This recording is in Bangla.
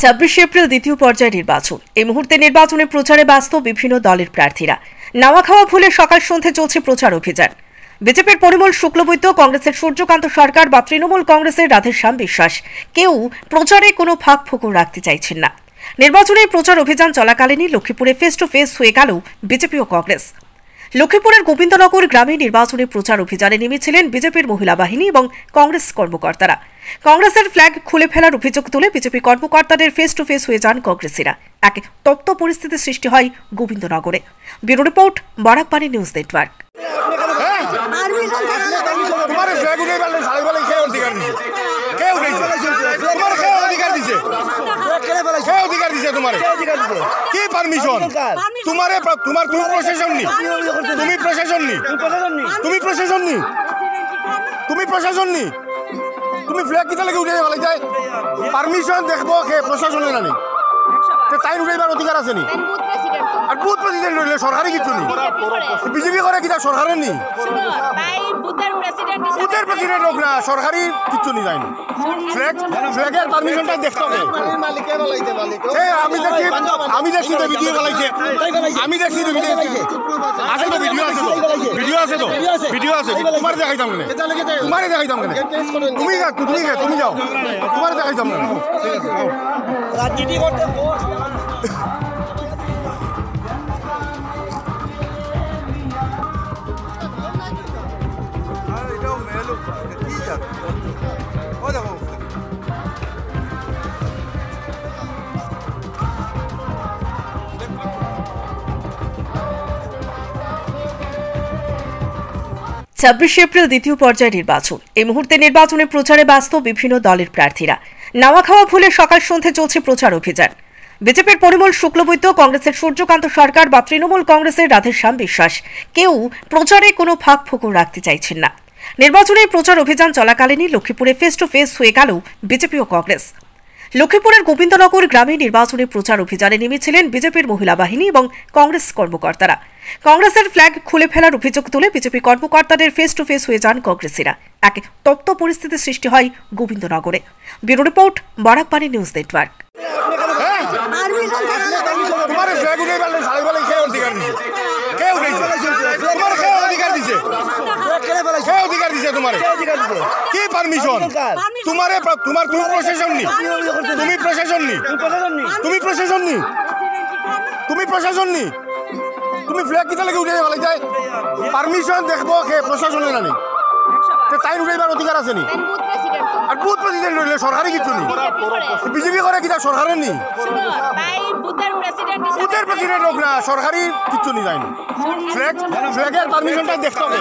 26 এপ্রিল দ্বিতীয় পর্যায়ের নির্বাচন। এই মুহূর্তে নির্বাচনে প্রচারে ব্যস্ত বিভিন্ন দলের প্রার্থীরা। নাওয়া খাওয়া ভুলে সকাল সন্ধ্যে চলছে প্রচার অভিযান। বিজেপির পরিমল শুক্লবৈদ্য, কংগ্রেসের সূর্যকান্ত সরকার বা তৃণমূল কংগ্রেসের রাধেশ্যাম বিশ্বাস কেউ প্রচারে কোনো ফাঁক ফোকর রাখতে চাইছেন না। নির্বাচনে প্রচার অভিযান চলাকালীনই লক্ষ্মীপুরে ফেস টু ফেস হয়ে গেল বিজেপি ও কংগ্রেস। লক্ষ্মীপুরের গোবিন্দনগর গ্রামে নির্বাচনী প্রচার অভিযানে নেমেছিলেন বিজেপির মহিলা বাহিনী এবং কংগ্রেস কর্মকর্তারা। কংগ্রেসের ফ্ল্যাগ খুলে ফেলার অভিযোগ তুলে বিজেপি কর্মকর্তাদের ফেস টু ফেস হয়ে যান কংগ্রেসীরা। এক তপ্ত পরিস্থিতির সৃষ্টি হয় গোবিন্দনগরে। Bureau report, Barakbani news network. তুমি ফ্ল্যাগ কিতা লাগে উঠে বলে যায় পারমিশন দেখবো কে প্রশাসনের না নেই তাই উঠাইবার অধিকার আছে নি। আর বুথ প্রেসিডেন্ট রইলে সরকারি কিছু নেই, বিজেপি করে কিতা সরকারের নেই, বুথের প্রেসিডেন্ট হোক না সরকারি কিছু নেই যায়নি। ফ্ল্যাগের পারমিশনটা দেখতে হবে। আমি দেখছি তো ভিডিও বলাইছে, আমি দেখছি তো ভিডিও আছে, তো ভিডিও আছে, ভিডিও আছে, তো ভিডিও আছে। তোমার দেখাইতাম কেন, তোমারে দেখাইতাম কেন, তুমি যাও, তোমার দেখাইতাম কেন। রাজনীতি করতে ছাব্বিশে এপ্রিল দ্বিতীয় পর্যায়ের নির্বাচন। এই মুহূর্তে নির্বাচনে প্রচারে ব্যস্ত বিভিন্ন দলের প্রার্থীরা। নাওয়া খাওয়া ভুলে সকাল সন্ধ্যে চলছে প্রচার অভিযান। বিজেপির পরিমল শুক্লবৈদ্য, কংগ্রেসের সূর্যকান্ত সরকার বা তৃণমূল কংগ্রেসের রাধেশ্যাম বিশ্বাস কেউ প্রচারে কোনো ফাঁক ফোকর রাখতে চাইছেন না। নির্বাচনে প্রচার অভিযান চলাকালীনই লক্ষ্মীপুরে ফেস টু ফেস হয়ে গেল বিজেপি ও কংগ্রেস। লক্ষ্মীপুরের গোবিন্দনগর গ্রামে নির্বাচনী প্রচার অভিযানে নেমেছিলেন বিজেপির মহিলা বাহিনী এবং কংগ্রেস কর্মকর্তারা। কংগ্রেসের ফ্ল্যাগ খুলে ফেলার অভিযোগ তুলে বিজেপি কর্মকর্তাদের ফেস টু ফেস হয়ে যান কংগ্রেসীরা। এক তপ্ত পরিস্থিতির সৃষ্টি হয় গোবিন্দনগরে। Bureau report, Barakbani news network. তুমি ফ্ল্যাগ কিতা লাগে উঠে বলে যায় পারমিশন দেখবো কে প্রশাসনের না নেই তাই উঠাইবার অধিকার আছে নি। আর বুথ প্রেসিডেন্ট রইলে সরকারি কিছু নেই, বিজেপি করে কিতা সরকারের নেই, বুথের প্রেসিডেন্ট হোক না সরকারি কিছু নেই যায়নি। ফ্ল্যাগের পারমিশনটা দেখতে হবে।